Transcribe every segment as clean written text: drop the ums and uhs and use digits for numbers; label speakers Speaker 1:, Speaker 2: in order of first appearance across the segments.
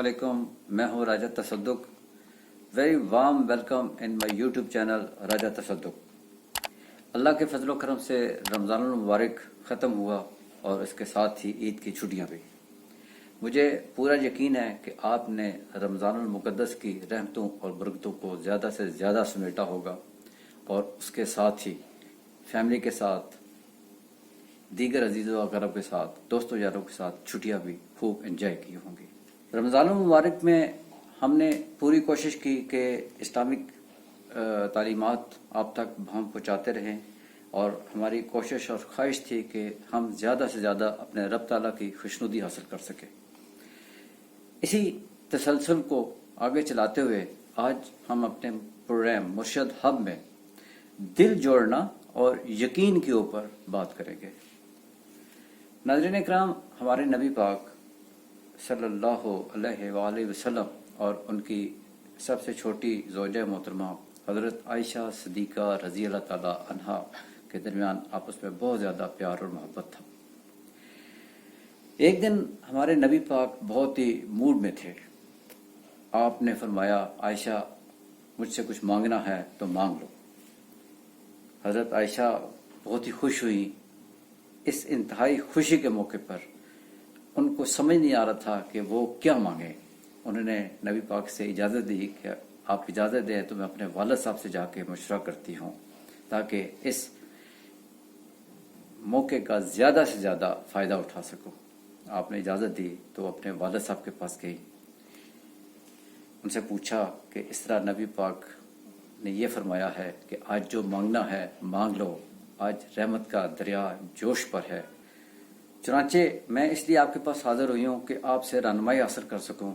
Speaker 1: Assalamualaikum, मैं हूँ Raja Tasadduq. Very warm welcome in my YouTube channel Raja Tasadduq. Allah के फजल करम से रमज़ानुल मुबारक ख़त्म हुआ और इसके साथ ही ईद की छुट्टियाँ भी। मुझे पूरा यकीन है कि आपने रमज़ानुल मुक़द्दस की रहमतों और बरकतों को ज़्यादा से ज़्यादा समेटा होगा और उसके साथ ही फैमिली के साथ, दीगर अजीज़ व अक़रब के साथ, दोस्तों यारों के साथ छुट्टियाँ भी खूब एंजॉय की होंगी। रमज़ानुल मुबारक में हमने पूरी कोशिश की कि इस्लामिक तालीमात आप तक हम पहुँचाते रहें और हमारी कोशिश और ख्वाहिश थी कि हम ज़्यादा से ज़्यादा अपने रब ताला की खुशनुदी हासिल कर सकें। इसी तसलसल को आगे चलाते हुए आज हम अपने प्रोग्राम मुर्शद हब में दिल जोड़ना और यकीन के ऊपर बात करेंगे। नाज़रीन इकराम, हमारे नबी पाक सल्लल्लाहु अलैहि वसल्लम और उनकी सबसे छोटी ज़ौजा मोहतरमा हज़रत आयशा सिद्दीक़ा रज़ी अल्लाह ताला अन्हा के दरमियान आपस में बहुत ज़्यादा प्यार और मोहब्बत था। एक दिन हमारे नबी पाक बहुत ही मूड में थे। आपने फरमाया, आयशा मुझसे कुछ मांगना है तो मांग लो। हज़रत आयशा बहुत ही खुश हुई। इस इंतहाई खुशी के मौके पर उनको समझ नहीं आ रहा था कि वो क्या मांगे। उन्होंने नबी पाक से इजाज़त दी कि आप इजाज़त दें तो मैं अपने वालिद साहब से जाके मशवरा करती हूँ ताकि इस मौके का ज़्यादा से ज़्यादा फ़ायदा उठा सकूँ। आपने इजाज़त दी तो अपने वालिद साहब के पास गई। उनसे पूछा कि इस तरह नबी पाक ने यह फरमाया है कि आज जो मांगना है मांग लो, आज रहमत का दरिया जोश पर है। चुनांचे मैं इसलिए आपके पास हाजिर हुई हूँ कि आपसे रहनुमाई हासिल कर सकूँ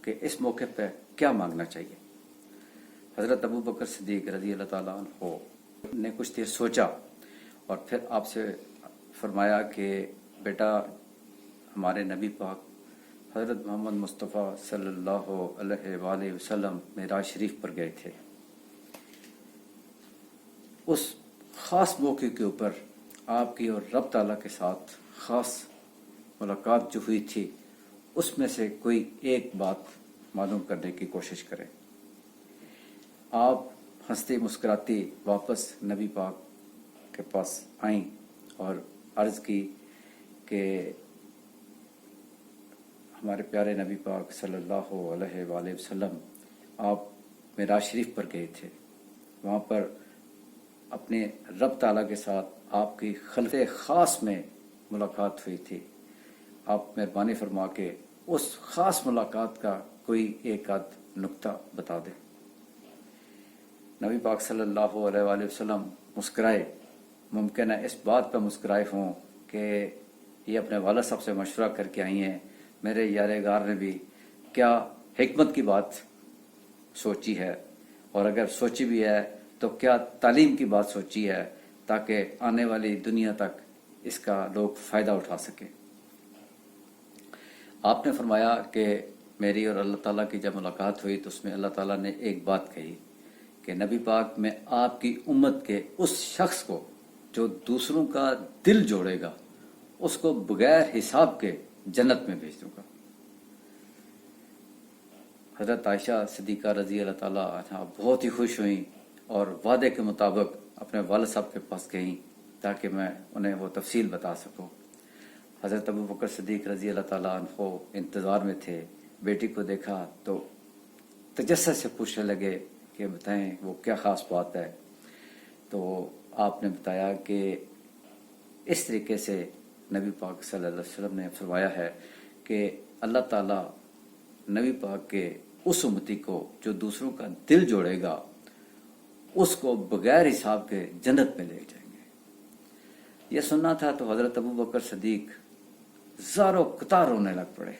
Speaker 1: कि इस मौके पर क्या मांगना चाहिए। हज़रत अबू बकर सिद्दीक़ रज़ी अल्लाह ताला अन्हु ने कुछ देर सोचा और फिर आपसे फरमाया कि बेटा, हमारे नबी पाक हज़रत मोहम्मद मुस्तफ़ा सल्लल्लाहु अलैहि वसल्लम मेराज शरीफ पर गए थे। उस ख़ास मौके के ऊपर आपकी और रब ताला के साथ ख़ास मुलाकात जो हुई थी, उसमें से कोई एक बात मालूम करने की कोशिश करें। आप हंसती मुस्कुराती वापस नबी पाक के पास आईं और अर्ज़ की कि हमारे प्यारे नबी पाक सल्लल्लाहु अलैहि वसल्लम आप मेराज शरीफ पर गए थे। वहाँ पर अपने रब ताला के साथ आपकी खल्क़े ख़ास में मुलाकात हुई थी। आप मेहरबानी फरमा के उस ख़ास मुलाकात का कोई एक आध नुक्ता बता दें। नबी पाक सल्लल्लाहु अलैहि वसल्लम मुस्कुराए। मुमकिन है इस बात पर मुस्कुराए हों कि ये अपने वालिद साहब से मशवरा करके आई हैं, मेरे यारेगार ने भी क्या हिकमत की बात सोची है, और अगर सोची भी है तो क्या तालीम की बात सोची है ताकि आने वाली दुनिया तक इसका लोग फ़ायदा उठा सकें। आपने फरमाया कि मेरी और अल्लाह ताला की जब मुलाकात हुई तो उसमें अल्लाह ताला ने एक बात कही कि नबी पाक मैं आपकी उम्मत के उस शख्स को जो दूसरों का दिल जोड़ेगा उसको बगैर हिसाब के जन्नत में भेज दूंगा। हज़रत आयशा सिद्दीक़ा रज़ी अल्लाह ताला अन्हा बहुत ही खुश हुई और वादे के मुताबिक अपने वालिद साहब के पास गईं ताकि मैं उन्हें वो तफसील बता सकूं। हज़रत अबू बकर सिद्दीक़ रज़ी अल्लाह ताला अन्हु इंतज़ार में थे। बेटी को देखा तो तजस्सुस से पूछने लगे कि बताएं वो क्या ख़ास बात है। तो आपने बताया कि इस तरीके से नबी पाक सल्लल्लाहु अलैहि वसल्लम ने फरमाया है कि अल्लाह ताला नबी पाक के उस उम्मती को जो दूसरों का दिल जोड़ेगा उसको बगैर हिसाब के जन्नत में ले जाएंगे। यह सुनना था तो हज़रत अबू बकर सिद्दीक़ ज़ारो कतार रोने लग पड़े।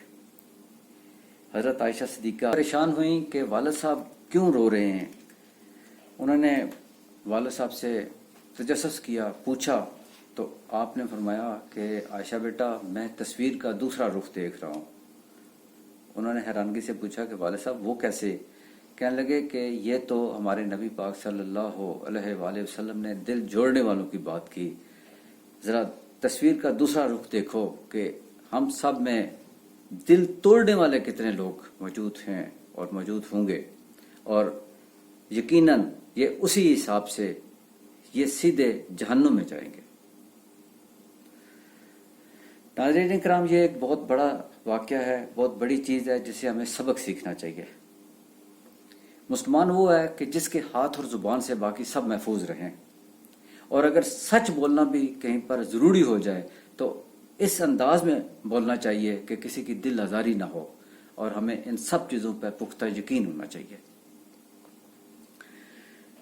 Speaker 1: हज़रत आयशा सिद्दीक़ा परेशान हुई कि वालिद साहब क्यों रो रहे हैं। उन्होंने वालिद साहब से तजस्सुस किया, पूछा तो आपने फरमाया कि आयशा बेटा, मैं तस्वीर का दूसरा रुख देख रहा हूँ। उन्होंने हैरानगी से पूछा कि वालिद साहब वो कैसे। कहने लगे कि ये तो हमारे नबी पाक सल्लल्लाहु अलैहि वसल्लम ने दिल जोड़ने वालों की बात की। ज़रा तस्वीर का दूसरा रुख देखो कि हम सब में दिल तोड़ने वाले कितने लोग मौजूद हैं और मौजूद होंगे, और यकीनन ये उसी हिसाब से ये सीधे जहन्नुम में जाएंगे। नाज़रीन इकराम, ये एक बहुत बड़ा वाक़या है, बहुत बड़ी चीज़ है जिसे हमें सबक सीखना चाहिए। मुसलमान वो है कि जिसके हाथ और ज़ुबान से बाकी सब महफूज रहें, और अगर सच बोलना भी कहीं पर ज़रूरी हो जाए तो इस अंदाज में बोलना चाहिए कि किसी की दिल आज़ारी ना हो, और हमें इन सब चीज़ों पर पुख्ता यकीन होना चाहिए।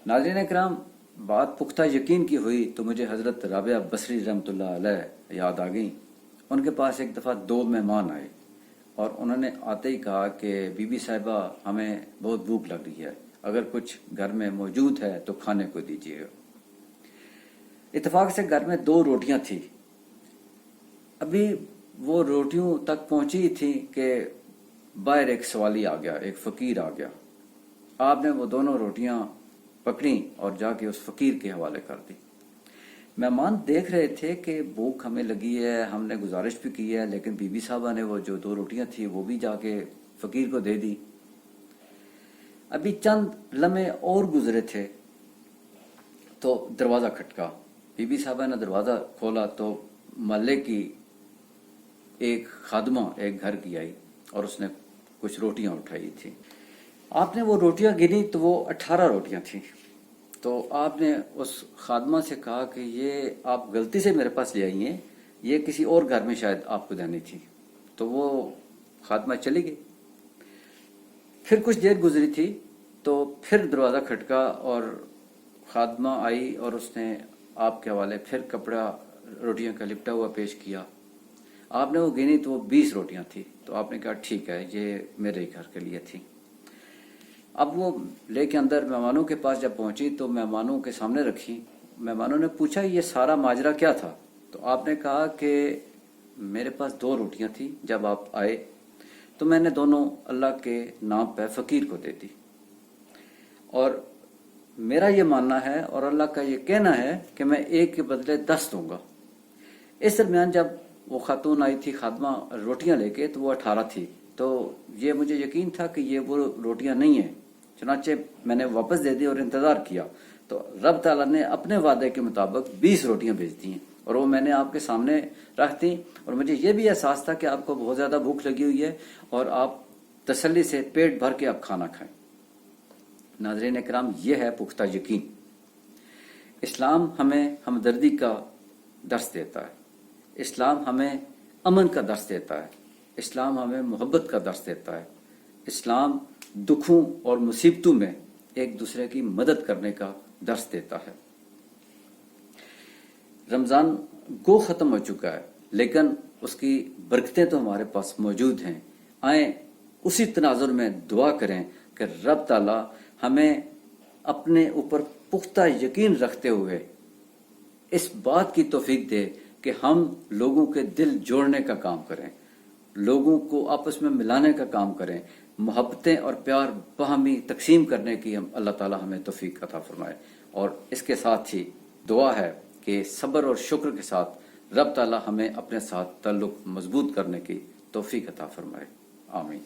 Speaker 1: नाज़रीन इकराम, बात पुख्ता यकीन की हुई तो मुझे हज़रत राबिया बसरी रहमतुल्लाह अलैह याद आ गई। उनके पास एक दफ़ा 2 मेहमान आए और उन्होंने आते ही कहा कि बीबी साहिबा, हमें बहुत भूख लग रही है, अगर कुछ घर में मौजूद है तो खाने को दीजिएगा। इत्तेफाक से घर में 2 रोटियां थी। अभी वो रोटियों तक पहुंची थी कि बाहर एक सवाली आ गया, एक फकीर आ गया। आपने वो दोनों रोटियां पकड़ी और जाके उस फकीर के हवाले कर दी। मेहमान देख रहे थे कि भूख हमें लगी है, हमने गुजारिश भी की है, लेकिन बीबी साहबा ने वो जो 2 रोटियां थी वो भी जाके फकीर को दे दी। अभी चंद लम्हे और गुजरे थे तो दरवाज़ा खटका। बीबी साहबा ने दरवाज़ा खोला तो मोहल्ले की एक खादमा एक घर की आई और उसने कुछ रोटियां उठाई थी। आपने वो रोटियां गिनी तो वो 18 रोटियां थी। तो आपने उस खादमा से कहा कि ये आप गलती से मेरे पास ले आई हैं, ये किसी और घर में शायद आपको देनी थी। तो वो खादमा चली गई। फिर कुछ देर गुजरी थी तो फिर दरवाज़ा खटका और खादमा आई और उसने आपके हवाले फिर कपड़ा रोटियां का लिपटा हुआ पेश किया। आपने वो गिनी तो वो 20 रोटियां थी। तो आपने कहा ठीक है, ये मेरे घर के लिए थी। अब वो लेके अंदर मेहमानों के पास जब पहुंची तो मेहमानों के सामने रखी। मेहमानों ने पूछा ये सारा माजरा क्या था? तो आपने कहा कि मेरे पास 2 रोटियां थी, जब आप आए तो मैंने दोनों अल्लाह के नाम पर फकीर को दे दी, और मेरा ये मानना है और अल्लाह का ये कहना है कि मैं एक के बदले 10 दूंगा। इस दरमियान जब वो खातून आई थी खादमा रोटियां लेके तो वो 18 थी। तो ये मुझे यकीन था कि ये वो रोटियां नहीं है, चुनाचे मैंने वापस दे दी और इंतजार किया। तो रब ताला ने अपने वादे के मुताबिक 20 रोटियां भेज दी हैं और वो मैंने आपके सामने रख दी। और मुझे ये भी एहसास था कि आपको बहुत ज्यादा भूख लगी हुई है और आप तसल्ली से पेट भर के आप खाना खाएं। नाज़रीन इकराम, ये है पुख्ता यकीन। इस्लाम हमें हमदर्दी का दर्स देता है, इस्लाम हमें अमन का दर्स देता है, इस्लाम हमें मोहब्बत का दर्स देता है, इस्लाम दुखों और मुसीबतों में एक दूसरे की मदद करने का दर्स देता है। रमज़ान गो ख़त्म हो चुका है, लेकिन उसकी बरकतें तो हमारे पास मौजूद हैं। आए उसी तनाजुर में दुआ करें कि रब ताला हमें अपने ऊपर पुख्ता यकीन रखते हुए इस बात की तौफीक दे कि हम लोगों के दिल जोड़ने का काम करें, लोगों को आपस में मिलाने का काम करें, मोहब्बतें और प्यार बाहमी तकसीम करने की हम अल्लाह ताला हमें तौफीक अता फरमाए। और इसके साथ ही दुआ है कि सब्र और शुक्र के साथ रब ताला हमें अपने साथ ताल्लुक मजबूत करने की तौफीक अता फरमाए। आमीन।